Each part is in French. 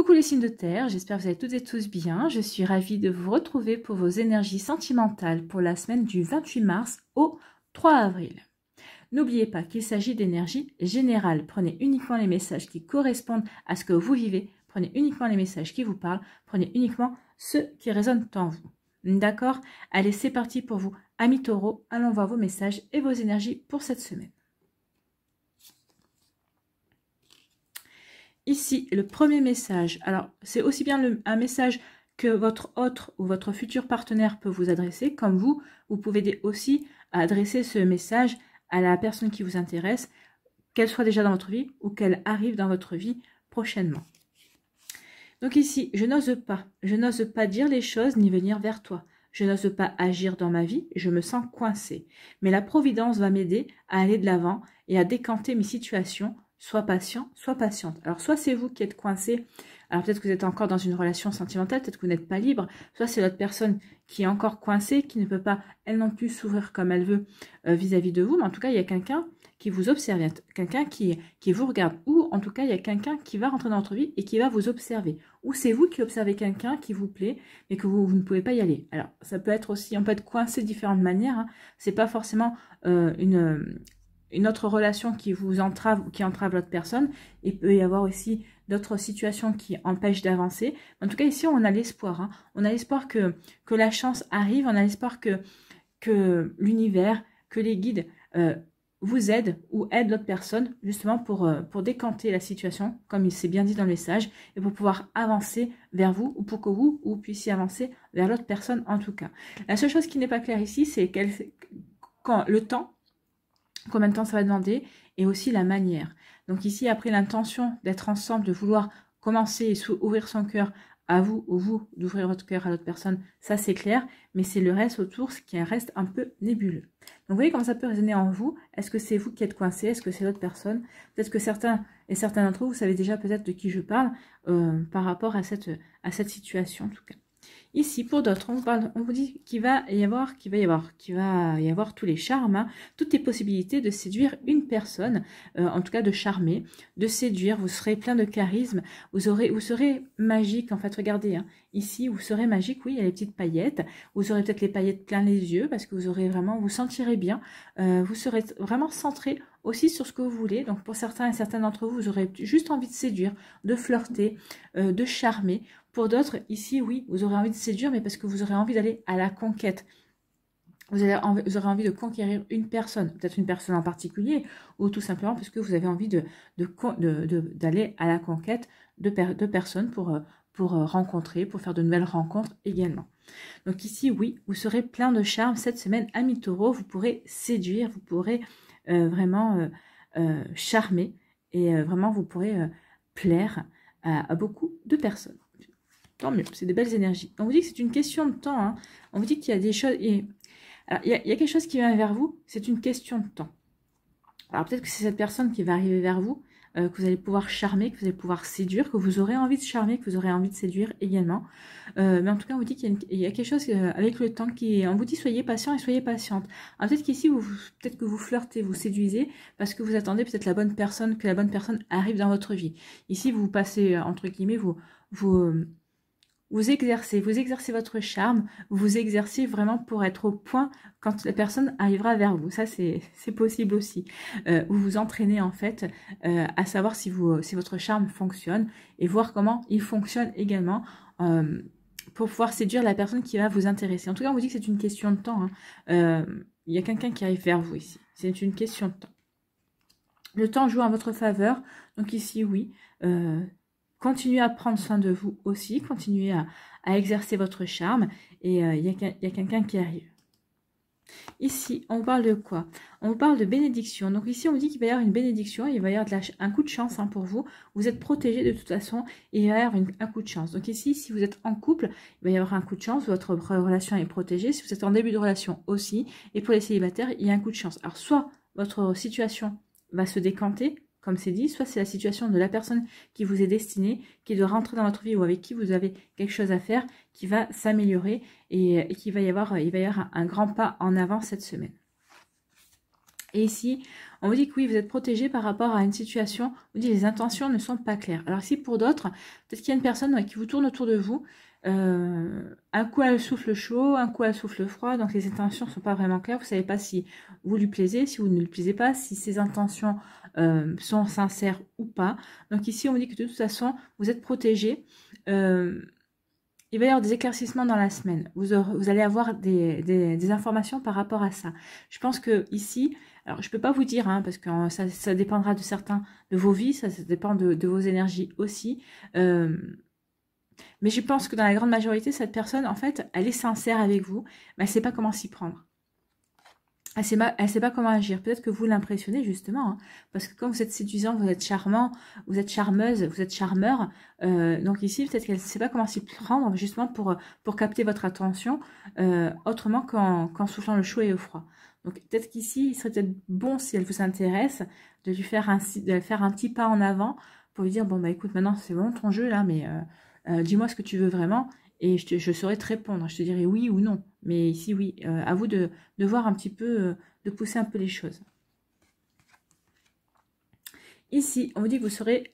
Coucou les signes de terre, j'espère que vous allez toutes et tous bien. Je suis ravie de vous retrouver pour vos énergies sentimentales pour la semaine du 28 mars au 3 avril. N'oubliez pas qu'il s'agit d'énergie générale. Prenez uniquement les messages qui correspondent à ce que vous vivez. Prenez uniquement les messages qui vous parlent. Prenez uniquement ceux qui résonnent en vous. D'accord? Allez, c'est parti pour vous. Amis taureaux, allons voir vos messages et vos énergies pour cette semaine. Ici, le premier message. Alors, c'est aussi bien un message que votre autre ou votre futur partenaire peut vous adresser, comme vous pouvez aussi adresser ce message à la personne qui vous intéresse, qu'elle soit déjà dans votre vie ou qu'elle arrive dans votre vie prochainement. Donc ici, je n'ose pas dire les choses ni venir vers toi. Je n'ose pas agir dans ma vie, je me sens coincée. Mais la Providence va m'aider à aller de l'avant et à décanter mes situations. Sois patient, sois patiente. Alors, soit c'est vous qui êtes coincé, alors peut-être que vous êtes encore dans une relation sentimentale, peut-être que vous n'êtes pas libre, soit c'est l'autre personne qui est encore coincée, qui ne peut pas, elle non plus, s'ouvrir comme elle veut vis-à-vis de vous, mais en tout cas, il y a quelqu'un qui vous observe, quelqu'un qui vous regarde, ou en tout cas, il y a quelqu'un qui va rentrer dans votre vie et qui va vous observer, ou c'est vous qui observez quelqu'un qui vous plaît, mais que vous ne pouvez pas y aller. Alors, ça peut être aussi, on peut être coincé de différentes manières, hein. C'est pas forcément une autre relation qui vous entrave ou qui entrave l'autre personne. Il peut y avoir aussi d'autres situations qui empêchent d'avancer. En tout cas, ici, on a l'espoir. Hein. On a l'espoir que la chance arrive. On a l'espoir que l'univers, que les guides vous aident ou aident l'autre personne justement pour décanter la situation, comme il s'est bien dit dans le message, et pour pouvoir avancer vers vous ou pour que vous puissiez avancer vers l'autre personne en tout cas. La seule chose qui n'est pas claire ici, c'est quand le temps, combien de temps ça va demander, et aussi la manière. Donc ici, après l'intention d'être ensemble, de vouloir commencer et ouvrir son cœur à vous, ou vous d'ouvrir votre cœur à l'autre personne, ça c'est clair, mais c'est le reste autour, ce qui reste un peu nébuleux. Donc vous voyez comment ça peut résonner en vous. Est-ce que c'est vous qui êtes coincé? Est-ce que c'est l'autre personne? Peut-être que certains d'entre vous, vous savez déjà peut-être de qui je parle par rapport à cette situation en tout cas. Ici, pour d'autres, on vous dit qu'il va y avoir tous les charmes, hein, toutes les possibilités de séduire une personne, en tout cas de charmer, de séduire. Vous serez plein de charisme, vous serez magique. En fait, regardez, hein, ici, vous serez magique. Oui, il y a les petites paillettes. Vous aurez peut-être les paillettes plein les yeux parce que vous sentirez bien. Vous serez vraiment centré aussi sur ce que vous voulez. Donc, pour certains et certaines d'entre vous, vous aurez juste envie de séduire, de flirter, de charmer. Pour d'autres, ici, oui, vous aurez envie de séduire, mais parce que vous aurez envie d'aller à la conquête. Vous aurez envie de conquérir une personne, peut-être une personne en particulier, ou tout simplement parce que vous avez envie d'aller à la conquête de personnes pour rencontrer, pour faire de nouvelles rencontres également. Donc ici, oui, vous serez plein de charme cette semaine, amis taureaux. Vous pourrez séduire, vous pourrez vraiment charmer, et vraiment vous pourrez plaire à beaucoup de personnes. Tant mieux, c'est des belles énergies. On vous dit que c'est une question de temps. Hein. On vous dit qu'il y a des choses... Alors, il y a quelque chose qui vient vers vous, c'est une question de temps. Alors peut-être que c'est cette personne qui va arriver vers vous, que vous allez pouvoir charmer, que vous allez pouvoir séduire, que vous aurez envie de charmer, que vous aurez envie de séduire également. Mais en tout cas, on vous dit qu'il y a quelque chose avec le temps on vous dit soyez patient et soyez patiente. Alors peut-être qu'ici, peut-être que vous flirtez, vous séduisez, parce que vous attendez peut-être que la bonne personne arrive dans votre vie. Ici, vous passez, entre guillemets, vous exercez votre charme, vous exercez vraiment pour être au point quand la personne arrivera vers vous. Ça, c'est possible aussi. Vous vous entraînez en fait à savoir si votre charme fonctionne et voir comment il fonctionne également pour pouvoir séduire la personne qui va vous intéresser. En tout cas, on vous dit que c'est une question de temps. Hein. Il y a quelqu'un qui arrive vers vous ici. C'est une question de temps. Le temps joue en votre faveur. Donc ici, oui. Continuez à prendre soin de vous aussi, continuez à exercer votre charme, et il y a quelqu'un qui arrive. Ici, on parle de quoi? On vous parle de bénédiction. Donc ici, on vous dit qu'il va y avoir une bénédiction, il va y avoir un coup de chance hein, pour vous. Vous êtes protégé de toute façon, et il va y avoir un coup de chance. Donc ici, si vous êtes en couple, il va y avoir un coup de chance, votre relation est protégée. Si vous êtes en début de relation aussi, et pour les célibataires, il y a un coup de chance. Alors soit votre situation va se décanter, comme c'est dit, soit c'est la situation de la personne qui vous est destinée, qui doit rentrer dans votre vie ou avec qui vous avez quelque chose à faire, qui va s'améliorer et qu'il va y avoir un grand pas en avant cette semaine. Et ici, on vous dit que oui, vous êtes protégé par rapport à une situation. On vous dit que les intentions ne sont pas claires. Alors ici, pour d'autres, peut-être qu'il y a une personne qui vous tourne autour de vous. Un coup, elle souffle chaud, un coup, elle souffle froid. Donc les intentions ne sont pas vraiment claires. Vous ne savez pas si vous lui plaisez, si vous ne lui plaisez pas, si ses intentions sont sincères ou pas. Donc ici, on vous dit que de toute façon, vous êtes protégé. Il va y avoir des éclaircissements dans la semaine. Vous allez avoir des informations par rapport à ça. Je pense que ici, alors je peux pas vous dire, hein, parce que ça dépendra de certains, de vos vies, ça dépend de vos énergies aussi. Mais je pense que dans la grande majorité, cette personne, en fait, elle est sincère avec vous, mais elle sait pas comment s'y prendre. Elle sait pas comment agir. Peut-être que vous l'impressionnez justement, hein, parce que comme vous êtes séduisant, vous êtes charmant, vous êtes charmeuse, vous êtes charmeur. Donc ici, peut-être qu'elle sait pas comment s'y prendre justement pour capter votre attention, autrement qu'en soufflant le chaud et le froid. Donc peut-être qu'ici, il serait peut-être bon, si elle vous intéresse, de faire un petit pas en avant pour lui dire, bon bah écoute, maintenant c'est bon ton jeu là, mais dis-moi ce que tu veux vraiment. Et je saurais te répondre, je te dirai oui ou non. Mais ici, oui, à vous de voir un petit peu, de pousser un peu les choses. Ici, on vous dit que vous serez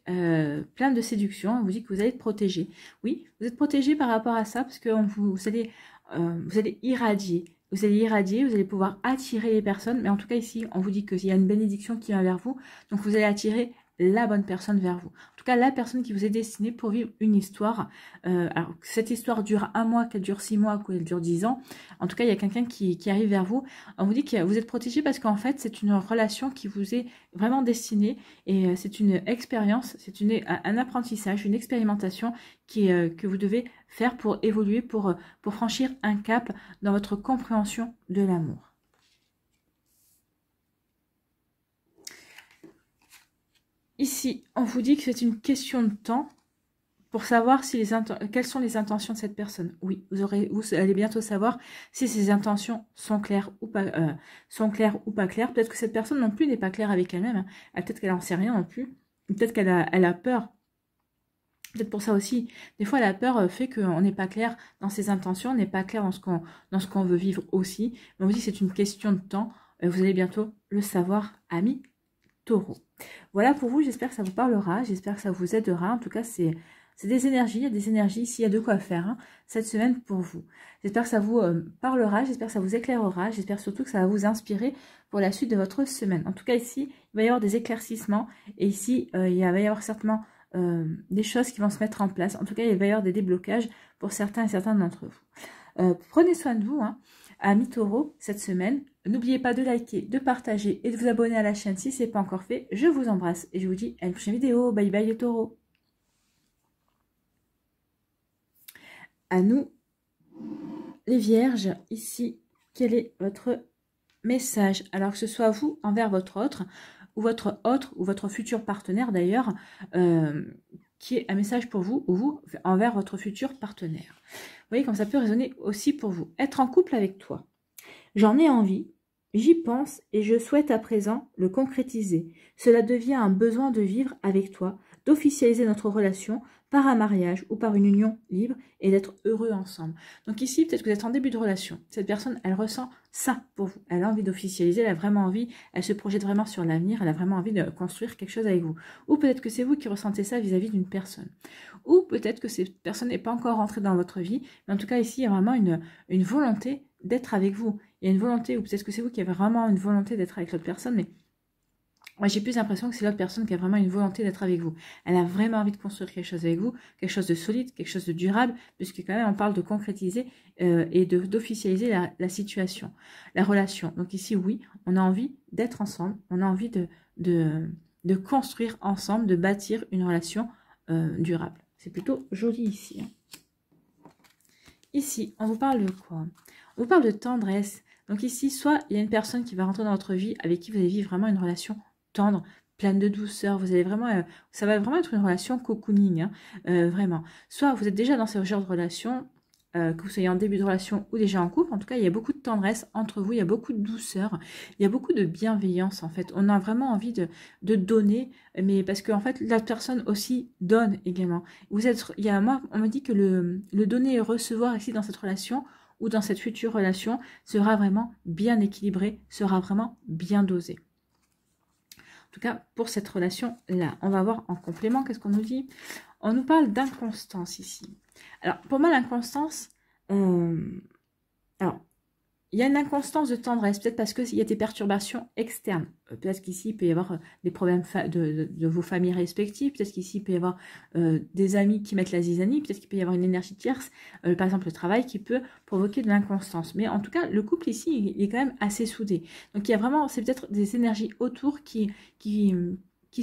plein de séduction, on vous dit que vous allez être protégé. Oui, vous êtes protégé par rapport à ça, parce que vous allez irradier. Vous allez irradier, vous allez pouvoir attirer les personnes. Mais en tout cas, ici, on vous dit qu'il y a une bénédiction qui vient vers vous. Donc, vous allez attirer la bonne personne vers vous. En tout cas, la personne qui vous est destinée pour vivre une histoire. Alors, cette histoire dure 1 mois, qu'elle dure 6 mois, qu'elle dure 10 ans. En tout cas, il y a quelqu'un qui arrive vers vous. On vous dit que vous êtes protégé parce qu'en fait, c'est une relation qui vous est vraiment destinée. Et c'est une expérience, c'est un apprentissage, une expérimentation que vous devez faire pour évoluer, pour franchir un cap dans votre compréhension de l'amour. Ici, on vous dit que c'est une question de temps pour savoir quelles sont les intentions de cette personne. Oui, vous allez bientôt savoir si ces intentions sont claires ou pas, claires. Peut-être que cette personne non plus n'est pas claire avec elle-même. Hein. Peut-être qu'elle n'en sait rien non plus. Peut-être qu'elle a peur. Peut-être pour ça aussi. Des fois, la peur fait qu'on n'est pas clair dans ses intentions, on n'est pas clair dans ce qu'on veut vivre aussi. Mais on vous dit que c'est une question de temps. Vous allez bientôt le savoir, amis Taureau. Voilà pour vous, j'espère que ça vous parlera, j'espère que ça vous aidera. En tout cas, c'est des énergies, il y a des énergies ici, il y a de quoi faire hein, cette semaine pour vous. J'espère que ça vous parlera, j'espère que ça vous éclairera, j'espère surtout que ça va vous inspirer pour la suite de votre semaine. En tout cas, ici, il va y avoir des éclaircissements et ici, il va y avoir certainement des choses qui vont se mettre en place. En tout cas, il va y avoir des déblocages pour certains et certains d'entre vous. Prenez soin de vous, hein, amis Taureau, cette semaine. N'oubliez pas de liker, de partager et de vous abonner à la chaîne si ce n'est pas encore fait. Je vous embrasse et je vous dis à une prochaine vidéo. Bye bye les taureaux. À nous, les vierges, ici, quel est votre message? Alors que ce soit vous envers votre autre ou votre futur partenaire d'ailleurs, qui est un message pour vous ou vous envers votre futur partenaire. Vous voyez comme ça peut résonner aussi pour vous. Être en couple avec toi. J'en ai envie, j'y pense et je souhaite à présent le concrétiser. Cela devient un besoin de vivre avec toi, d'officialiser notre relation par un mariage ou par une union libre et d'être heureux ensemble. Donc ici, peut-être que vous êtes en début de relation. Cette personne, elle ressent ça pour vous. Elle a envie d'officialiser, elle a vraiment envie, elle se projette vraiment sur l'avenir, elle a vraiment envie de construire quelque chose avec vous. Ou peut-être que c'est vous qui ressentez ça vis-à-vis d'une personne. Ou peut-être que cette personne n'est pas encore rentrée dans votre vie, mais en tout cas ici, il y a vraiment une volonté d'être avec vous. Il y a une volonté, ou peut-être que c'est vous qui avez vraiment une volonté d'être avec l'autre personne, mais moi j'ai plus l'impression que c'est l'autre personne qui a vraiment une volonté d'être avec vous. Elle a vraiment envie de construire quelque chose avec vous, quelque chose de solide, quelque chose de durable, puisque quand même on parle de concrétiser et d'officialiser la situation, la relation. Donc ici oui, on a envie d'être ensemble, on a envie de construire ensemble, de bâtir une relation durable. C'est plutôt joli ici. Hein. Ici, on vous parle de quoi? On vous parle de tendresse. Donc ici, soit il y a une personne qui va rentrer dans votre vie avec qui vous allez vivre vraiment une relation tendre, pleine de douceur. Vous allez vraiment, ça va vraiment être une relation cocooning, hein, vraiment. Soit vous êtes déjà dans ce genre de relation, que vous soyez en début de relation ou déjà en couple. En tout cas, il y a beaucoup de tendresse entre vous, il y a beaucoup de douceur, il y a beaucoup de bienveillance en fait. On a vraiment envie de donner, mais parce qu'en fait, la personne aussi donne également. Moi, on me dit que le donner et recevoir ici dans cette relation ou dans cette future relation sera vraiment bien équilibré, sera vraiment bien dosé. tout cas pour cette relation-là. On va voir en complément, qu'est-ce qu'on nous dit? On nous parle d'inconstance ici. Alors, pour moi, l'inconstance, alors, il y a une inconstance de tendresse, peut-être parce qu'il y a des perturbations externes. Peut-être qu'ici, il peut y avoir des problèmes de vos familles respectives. Peut-être qu'ici, il peut y avoir des amis qui mettent la zizanie. Peut-être qu'il peut y avoir une énergie tierce, par exemple le travail, qui peut provoquer de l'inconstance. Mais en tout cas, le couple ici, il est quand même assez soudé. Donc, il y a vraiment, c'est peut-être des énergies autour qui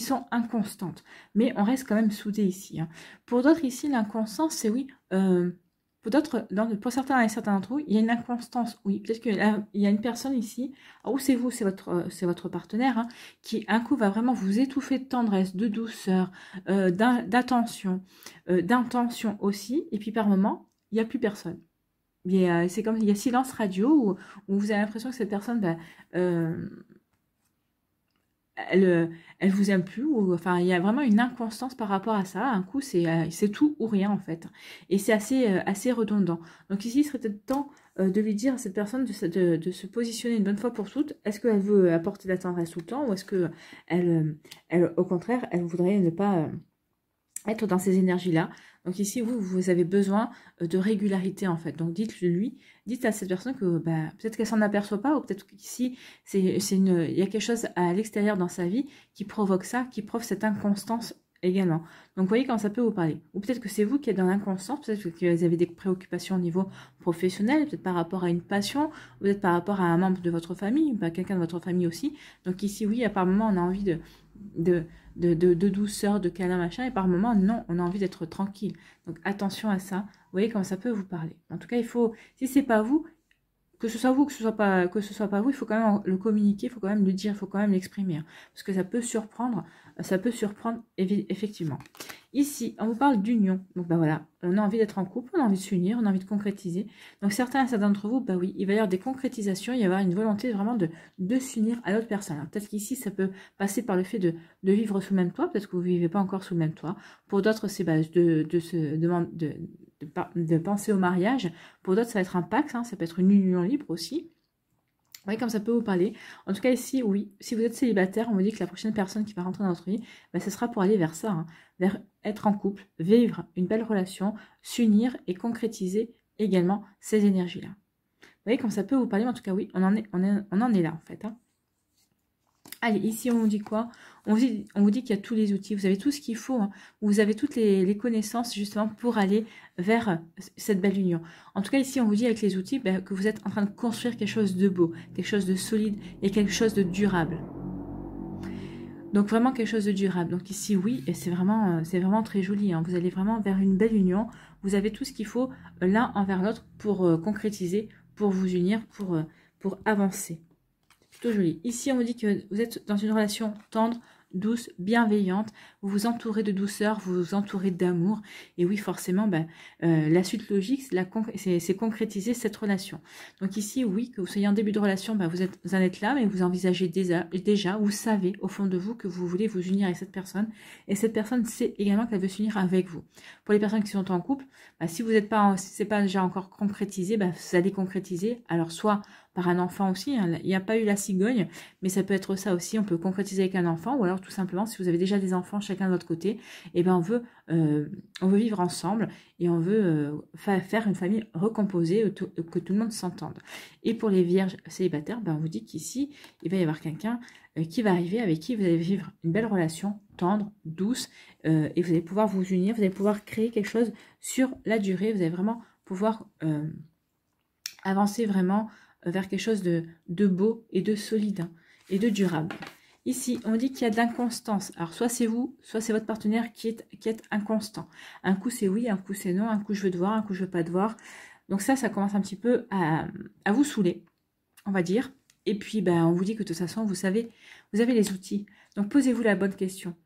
sont inconstantes. Mais on reste quand même soudé ici. Hein. Pour d'autres ici, l'inconstance, c'est oui... pour d'autres, pour certains et certains d'entre vous, il y a une inconstance. Oui, peut-être qu'il y a une personne ici, ou c'est vous, c'est votre partenaire, hein, qui un coup va vraiment vous étouffer de tendresse, de douceur, d'attention, d'intention aussi. Et puis par moment, il n'y a plus personne. C'est comme il y a silence radio où vous avez l'impression que cette personne, elle vous aime plus, ou enfin il y a vraiment une inconstance par rapport à ça. Un coup c'est tout ou rien en fait, et c'est assez redondant. Donc ici il serait peut-être temps de lui dire à cette personne de se positionner une bonne fois pour toutes. Est-ce qu'elle veut apporter de la tendresse tout le temps, ou est-ce que elle au contraire elle voudrait ne pas être dans ces énergies-là. Donc ici, vous avez besoin de régularité en fait. Donc dites à cette personne que peut-être qu'elle s'en aperçoit pas, ou peut-être qu'ici, il y a quelque chose à l'extérieur dans sa vie qui provoque ça, qui provoque cette inconstance également. Donc vous voyez quand ça peut vous parler. Ou peut-être que c'est vous qui êtes dans l'inconstance, peut-être que vous avez des préoccupations au niveau professionnel, peut-être par rapport à une passion, peut-être par rapport à un membre de votre famille, quelqu'un de votre famille aussi. Donc ici, oui, à par moment, on a envie de douceur, de câlin, machin, et par moment, non, on a envie d'être tranquille. Donc attention à ça. Vous voyez comment ça peut vous parler. En tout cas, il faut, si c'est pas vous, que ce soit vous, que ce soit pas vous, il faut quand même le communiquer, il faut quand même le dire, il faut quand même l'exprimer. Hein, parce que ça peut surprendre effectivement. Ici, on vous parle d'union. Donc voilà, on a envie d'être en couple, on a envie de s'unir, on a envie de concrétiser. Donc certains d'entre vous, oui, il va y avoir des concrétisations, il va y avoir une volonté vraiment de s'unir à l'autre personne. Peut-être qu'ici, ça peut passer par le fait de vivre sous le même toit, peut-être que vous ne vivez pas encore sous le même toit. Pour d'autres, c'est de penser au mariage. Pour d'autres, ça va être un pacte, hein, ça peut être une union libre aussi. Vous voyez comme ça peut vous parler. En tout cas ici, oui, si vous êtes célibataire, on vous dit que la prochaine personne qui va rentrer dans votre vie, ce sera pour aller vers ça, hein, vers être en couple, vivre une belle relation, s'unir et concrétiser également ces énergies-là. Vous voyez comme ça peut vous parler, mais en tout cas oui, on en est là en fait. Hein. Allez, ici, on vous dit quoi? On vous dit qu'il y a tous les outils, vous avez tout ce qu'il faut, hein. Vous avez toutes les connaissances, justement, pour aller vers cette belle union. En tout cas, ici, on vous dit avec les outils que vous êtes en train de construire quelque chose de beau, quelque chose de solide et quelque chose de durable. Donc, vraiment quelque chose de durable. Donc, ici, oui, et c'est vraiment très joli. Hein. Vous allez vraiment vers une belle union. Vous avez tout ce qu'il faut l'un envers l'autre pour concrétiser, pour vous unir, pour avancer. Plutôt joli. Ici, on vous dit que vous êtes dans une relation tendre, douce, bienveillante. Vous vous entourez de douceur, vous vous entourez d'amour. Et oui, forcément, la suite logique, c'est concrétiser cette relation. Donc ici, oui, que vous soyez en début de relation, vous en êtes là, mais vous envisagez déjà, vous savez au fond de vous que vous voulez vous unir avec cette personne. Et cette personne sait également qu'elle veut s'unir avec vous. Pour les personnes qui sont en couple, si vous n'êtes pas, si c'est pas déjà encore concrétisé, vous allez concrétiser. Alors soit par un enfant aussi, hein. Il n'y a pas eu la cigogne, mais ça peut être ça aussi, on peut concrétiser avec un enfant, ou alors tout simplement, si vous avez déjà des enfants chacun de votre côté, on veut vivre ensemble, et on veut faire une famille recomposée, que tout le monde s'entende. Et pour les vierges célibataires, on vous dit qu'ici, il va y avoir quelqu'un qui va arriver, avec qui vous allez vivre une belle relation, tendre, douce, et vous allez pouvoir vous unir, vous allez pouvoir créer quelque chose sur la durée, vous allez vraiment pouvoir avancer vraiment vers quelque chose de beau et de solide, hein, et de durable. Ici, on dit qu'il y a de l'inconstance. Alors, soit c'est vous, soit c'est votre partenaire qui est inconstant. Un coup, c'est oui, un coup, c'est non. Un coup, je veux te voir, un coup, je veux pas te voir. Donc ça commence un petit peu à vous saouler, on va dire. Et puis, on vous dit que de toute façon, vous avez les outils. Donc, posez-vous la bonne question.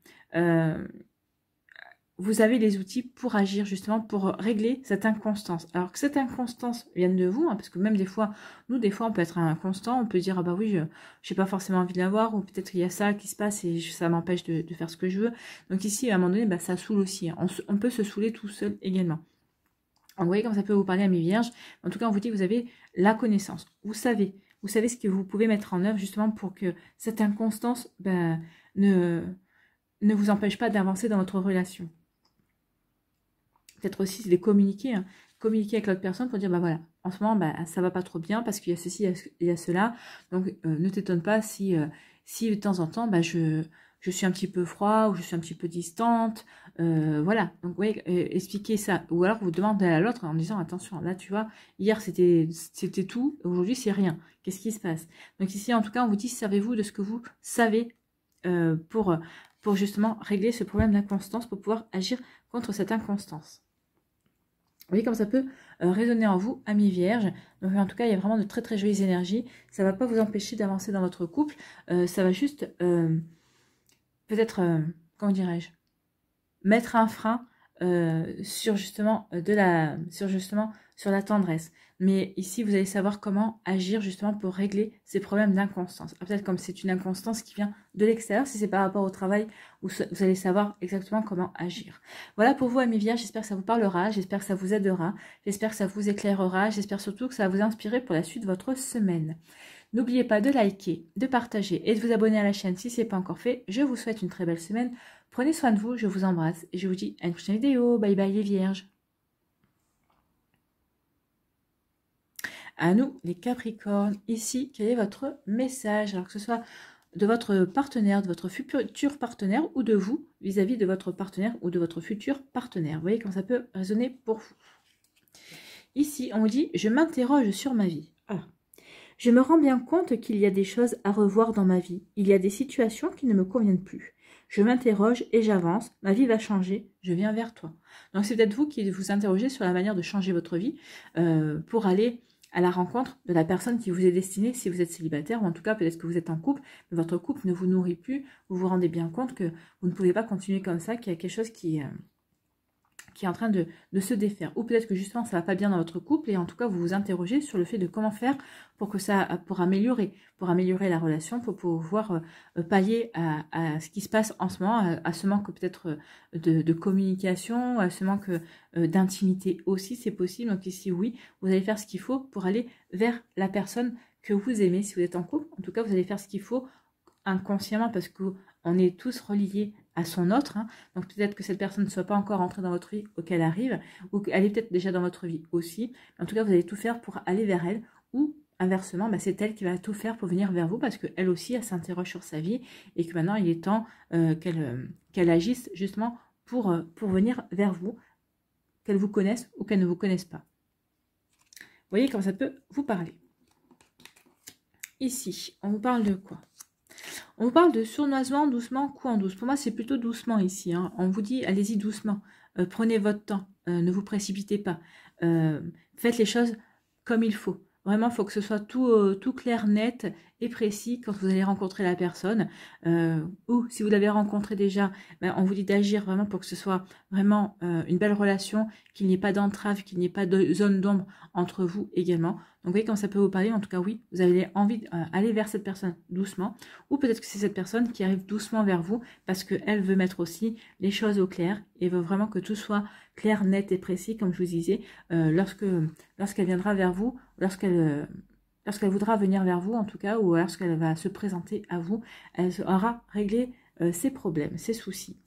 Vous avez les outils pour agir, justement, pour régler cette inconstance. Alors que cette inconstance vienne de vous, hein, parce que même des fois, on peut être inconstant, on peut dire, oui, je n'ai pas forcément envie de l'avoir, ou peut-être qu'il y a ça qui se passe et ça m'empêche de faire ce que je veux. Donc ici, à un moment donné, ça saoule aussi. Hein. On peut se saouler tout seul également. Donc, vous voyez comme ça peut vous parler à mes vierges. En tout cas, on vous dit que vous avez la connaissance. Vous savez ce que vous pouvez mettre en œuvre, justement, pour que cette inconstance, ne vous empêche pas d'avancer dans votre relation. Peut-être aussi, c'est de communiquer, hein. Communiquer avec l'autre personne pour dire, bah voilà, en ce moment, bah, ça va pas trop bien parce qu'il y a ceci, il y a cela. Donc, ne t'étonne pas si, si de temps en temps, bah, je suis un petit peu froid ou je suis un petit peu distante. Voilà, donc oui, expliquez ça. Ou alors, vous demandez à l'autre en disant, attention, là, tu vois, hier, c'était tout, aujourd'hui, c'est rien. Qu'est-ce qui se passe? Donc ici, en tout cas, on vous dit, servez-vous de ce que vous savez pour justement régler ce problème d'inconstance, pour pouvoir agir contre cette inconstance. Vous voyez comme ça peut résonner en vous, amis vierges. Donc en tout cas, il y a vraiment de très très jolies énergies. Ça ne va pas vous empêcher d'avancer dans votre couple. Ça va juste peut-être, comment dirais-je, mettre un frein sur justement sur la tendresse. Mais ici, vous allez savoir comment agir justement pour régler ces problèmes d'inconstance. Peut-être comme c'est une inconstance qui vient de l'extérieur, si c'est par rapport au travail, vous allez savoir exactement comment agir. Voilà pour vous, amis vierges, j'espère que ça vous parlera, j'espère que ça vous aidera, j'espère que ça vous éclairera, j'espère surtout que ça va vous inspirer pour la suite de votre semaine. N'oubliez pas de liker, de partager et de vous abonner à la chaîne si ce n'est pas encore fait. Je vous souhaite une très belle semaine. Prenez soin de vous, je vous embrasse et je vous dis à une prochaine vidéo. Bye bye les vierges. À nous les capricornes, ici, quel est votre message? Alors que ce soit de votre partenaire, de votre futur partenaire ou de vous vis-à-vis de votre partenaire ou de votre futur partenaire. Vous voyez comment ça peut résonner pour vous. Ici, on vous dit, je m'interroge sur ma vie. Ah. Je me rends bien compte qu'il y a des choses à revoir dans ma vie. Il y a des situations qui ne me conviennent plus. Je m'interroge et j'avance. Ma vie va changer. Je viens vers toi. Donc, c'est peut-être vous qui vous interrogez sur la manière de changer votre vie pour aller à la rencontre de la personne qui vous est destinée si vous êtes célibataire ou en tout cas peut-être que vous êtes en couple, mais votre couple ne vous nourrit plus. Vous vous rendez bien compte que vous ne pouvez pas continuer comme ça, qu'il y a quelque chose qui est en train de se défaire. Ou peut-être que justement ça va pas bien dans votre couple et en tout cas vous vous interrogez sur le fait de comment faire pour améliorer la relation, pour pouvoir pallier à ce qui se passe en ce moment, à ce manque peut-être de communication, à ce manque d'intimité aussi, c'est possible. Donc ici oui, vous allez faire ce qu'il faut pour aller vers la personne que vous aimez si vous êtes en couple. En tout cas, vous allez faire ce qu'il faut inconsciemment parce qu'on est tous reliés à son autre, hein. Donc peut-être que cette personne ne soit pas encore entrée dans votre vie auquel elle arrive, ou qu'elle est peut-être déjà dans votre vie aussi. En tout cas, vous allez tout faire pour aller vers elle, ou inversement, bah, c'est elle qui va tout faire pour venir vers vous, parce qu'elle aussi, elle s'interroge sur sa vie, et que maintenant, il est temps qu'elle agisse justement pour venir vers vous, qu'elle vous connaisse ou qu'elle ne vous connaisse pas. Vous voyez comment ça peut vous parler. Ici, on vous parle de quoi? On vous parle de sournoisement, doucement, coup en douce. Pour moi, c'est plutôt doucement ici, hein. On vous dit, allez-y doucement. Prenez votre temps. Ne vous précipitez pas. Faites les choses comme il faut. Vraiment, il faut que ce soit tout clair, net et précis quand vous allez rencontrer la personne. Ou si vous l'avez rencontré déjà, ben, on vous dit d'agir vraiment pour que ce soit vraiment une belle relation, qu'il n'y ait pas d'entrave, qu'il n'y ait pas de zone d'ombre entre vous également. Donc, vous voyez, quand ça peut vous parler, en tout cas, oui, vous avez envie d'aller vers cette personne doucement. Ou peut-être que c'est cette personne qui arrive doucement vers vous parce qu'elle veut mettre aussi les choses au clair et veut vraiment que tout soit clair, net et précis, comme je vous disais, lorsqu'elle viendra vers vous, lorsqu'elle voudra venir vers vous, en tout cas, ou lorsqu'elle va se présenter à vous, elle aura réglé ses problèmes, ses soucis.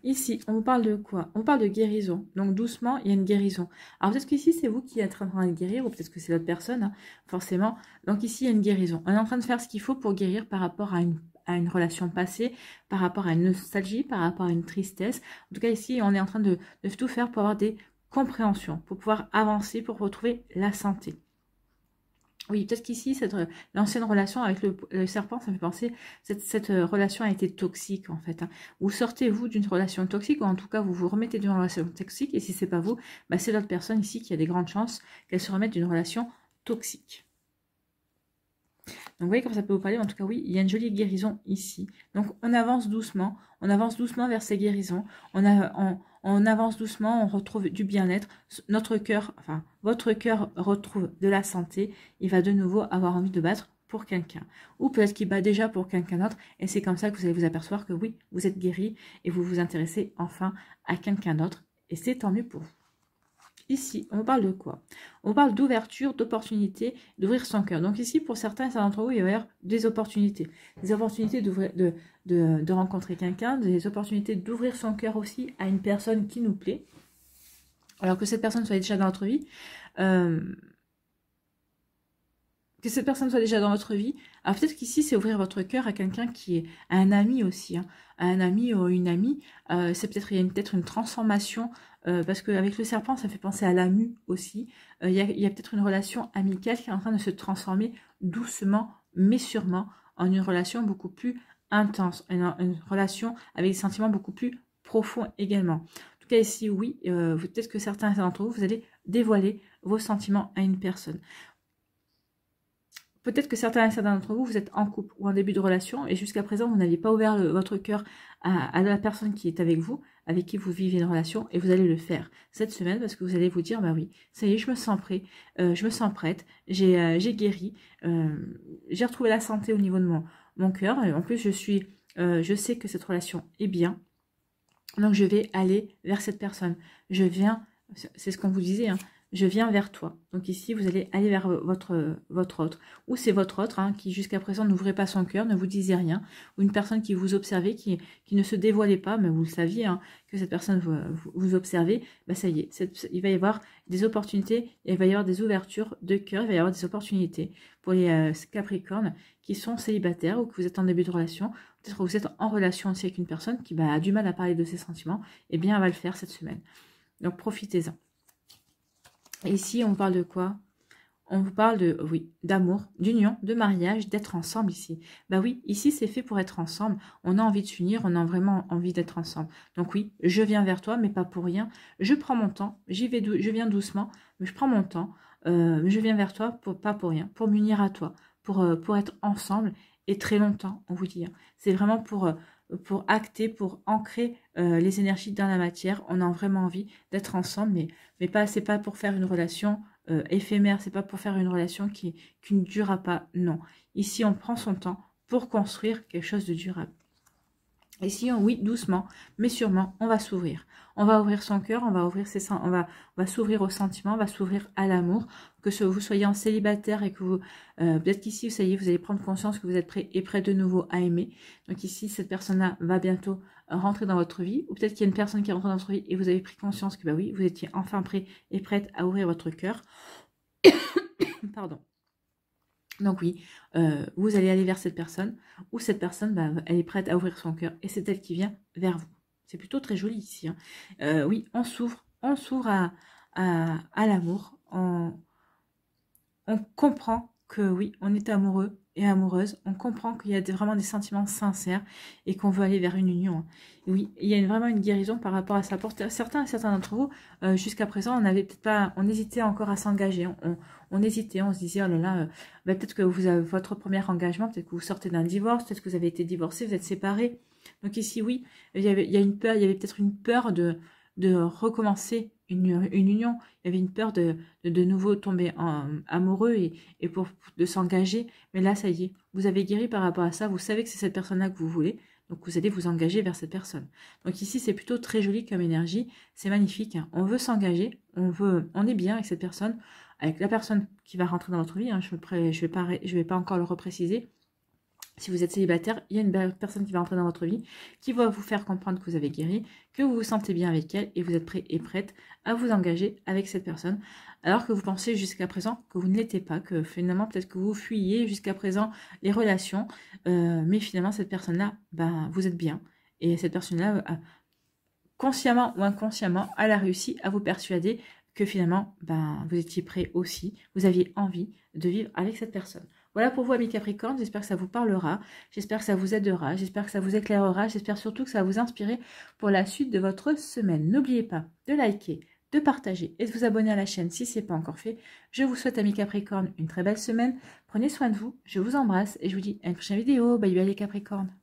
Ici, on vous parle de quoi? On parle de guérison. Donc, doucement, il y a une guérison. Alors, peut-être qu'ici, c'est vous qui êtes en train de guérir, ou peut-être que c'est l'autre personne, hein, forcément. Donc, ici, il y a une guérison. On est en train de faire ce qu'il faut pour guérir par rapport à une relation passée, par rapport à une nostalgie, par rapport à une tristesse. En tout cas, ici, on est en train de tout faire pour avoir des compréhensions, pour pouvoir avancer, pour retrouver la santé. Oui, peut-être qu'ici, l'ancienne relation avec le serpent, ça me fait penser, cette relation a été toxique, en fait, hein. Ou sortez-vous d'une relation toxique, ou en tout cas, vous vous remettez d'une relation toxique, et si c'est pas vous, bah, c'est l'autre personne ici qui a des grandes chances qu'elle se remette d'une relation toxique. Donc, vous voyez comme ça peut vous parler. En tout cas, oui, il y a une jolie guérison ici. Donc, on avance doucement vers ces guérisons. On avance doucement, on retrouve du bien-être. Notre cœur, enfin, votre cœur retrouve de la santé. Il va de nouveau avoir envie de battre pour quelqu'un. Ou peut-être qu'il bat déjà pour quelqu'un d'autre. Et c'est comme ça que vous allez vous apercevoir que oui, vous êtes guéri et vous vous intéressez enfin à quelqu'un d'autre. Et c'est tant mieux pour vous. ici, on parle de quoi? On parle d'ouverture, d'opportunité, d'ouvrir son cœur. Donc ici, pour certains d'entre vous, il va y avoir des opportunités. Des opportunités de rencontrer quelqu'un, des opportunités d'ouvrir son cœur aussi à une personne qui nous plaît. Alors que cette personne soit déjà dans notre vie. Que cette personne soit déjà dans votre vie. Alors peut-être qu'ici, c'est ouvrir votre cœur à quelqu'un qui est à un ami aussi, hein, à un ami ou une amie. C'est peut-être, il y a peut-être une transformation, parce qu'avec le serpent, ça fait penser à la mue aussi. Il y a peut-être une relation amicale qui est en train de se transformer doucement, mais sûrement, en une relation beaucoup plus intense, une relation avec des sentiments beaucoup plus profonds également. En tout cas ici, oui, peut-être que certains d'entre vous, vous allez dévoiler vos sentiments à une personne. Peut-être que certains d'entre vous, vous êtes en couple ou en début de relation et jusqu'à présent, vous n'aviez pas ouvert votre cœur à la personne qui est avec vous, avec qui vous vivez une relation, et vous allez le faire cette semaine parce que vous allez vous dire, bah oui, ça y est, je me sens prêt, je me sens prête, j'ai guéri, j'ai retrouvé la santé au niveau de mon cœur, et en plus, je sais que cette relation est bien, donc je vais aller vers cette personne. Je viens, c'est ce qu'on vous disait, hein, je viens vers toi. Donc ici, vous allez aller vers votre autre. Ou c'est votre autre hein, qui jusqu'à présent n'ouvrait pas son cœur, ne vous disait rien. Ou une personne qui vous observait, qui ne se dévoilait pas, mais vous le saviez, hein, que cette personne vous observait. Bah ça y est, il va y avoir des opportunités, il va y avoir des ouvertures de cœur, il va y avoir des opportunités pour les Capricornes qui sont célibataires ou que vous êtes en début de relation. Peut-être que vous êtes en relation aussi avec une personne qui a du mal à parler de ses sentiments. Eh bien, elle va le faire cette semaine. Donc, profitez-en. Ici, on parle de quoi? On vous parle de, oui, d'amour, d'union, de mariage, d'être ensemble ici. Bah oui, ici, c'est fait pour être ensemble. On a envie de s'unir, on a vraiment envie d'être ensemble. Donc oui, je viens vers toi, mais pas pour rien. Je prends mon temps, je viens doucement, mais je prends mon temps. Je viens vers toi, pas pour rien, pour m'unir à toi, pour être ensemble et très longtemps, on vous dit. Hein. C'est vraiment pour acter, pour ancrer les énergies dans la matière. On a vraiment envie d'être ensemble, mais pas, c'est pas pour faire une relation éphémère, c'est pas pour faire une relation qui ne durera pas. Non. Ici, on prend son temps pour construire quelque chose de durable. Ici, oui, doucement, mais sûrement, on va s'ouvrir. On va ouvrir son cœur, on va ouvrir on va s'ouvrir aux sentiments, on va s'ouvrir à l'amour. Que vous soyez en célibataire et que vous, peut-être qu'ici, ça y est, vous allez prendre conscience que vous êtes prêt et prêt de nouveau à aimer. Donc ici, cette personne-là va bientôt rentrer dans votre vie. Ou peut-être qu'il y a une personne qui rentre dans votre vie et vous avez pris conscience que, bah oui, vous étiez enfin prêt et prête à ouvrir votre cœur. Pardon. Donc oui, vous allez aller vers cette personne, ou cette personne, bah, elle est prête à ouvrir son cœur, et c'est elle qui vient vers vous. C'est plutôt très joli ici. Hein. Oui, on s'ouvre à l'amour, on comprend que oui, on est amoureux et amoureuse, on comprend qu'il y a vraiment des sentiments sincères et qu'on veut aller vers une union. Hein. Oui, il y a vraiment une guérison par rapport à ça. Pour certains d'entre vous, jusqu'à présent, on n'avait peut-être pas, on hésitait encore à s'engager. On hésitait, on se disait, oh là là, peut-être que vous avez votre premier engagement, peut-être que vous sortez d'un divorce, peut-être que vous avez été divorcé, vous êtes séparés. Donc ici, oui, il y avait peut-être une peur de recommencer une union. Il y avait une peur de nouveau tomber amoureux et de s'engager. Mais là, ça y est, vous avez guéri par rapport à ça. Vous savez que c'est cette personne-là que vous voulez. Donc, vous allez vous engager vers cette personne. Donc ici, c'est plutôt très joli comme énergie. C'est magnifique. Hein. On veut s'engager. On est bien avec cette personne. Avec la personne qui va rentrer dans votre vie. Hein. Je vais pas encore le repréciser. Si vous êtes célibataire, il y a une belle personne qui va entrer dans votre vie, qui va vous faire comprendre que vous avez guéri, que vous vous sentez bien avec elle et vous êtes prêt et prête à vous engager avec cette personne. Alors que vous pensez jusqu'à présent que vous ne l'étiez pas, que finalement peut-être que vous fuyiez jusqu'à présent les relations, mais finalement cette personne-là, ben, vous êtes bien. Et cette personne-là, consciemment ou inconsciemment, elle a réussi à vous persuader que finalement, ben, vous étiez prêt aussi, vous aviez envie de vivre avec cette personne. Voilà pour vous, amis Capricorne, j'espère que ça vous parlera, j'espère que ça vous aidera, j'espère que ça vous éclairera, j'espère surtout que ça va vous inspirer pour la suite de votre semaine. N'oubliez pas de liker, de partager et de vous abonner à la chaîne si ce n'est pas encore fait. Je vous souhaite, amis Capricorne, une très belle semaine. Prenez soin de vous, je vous embrasse et je vous dis à une prochaine vidéo. Bye bye les Capricornes.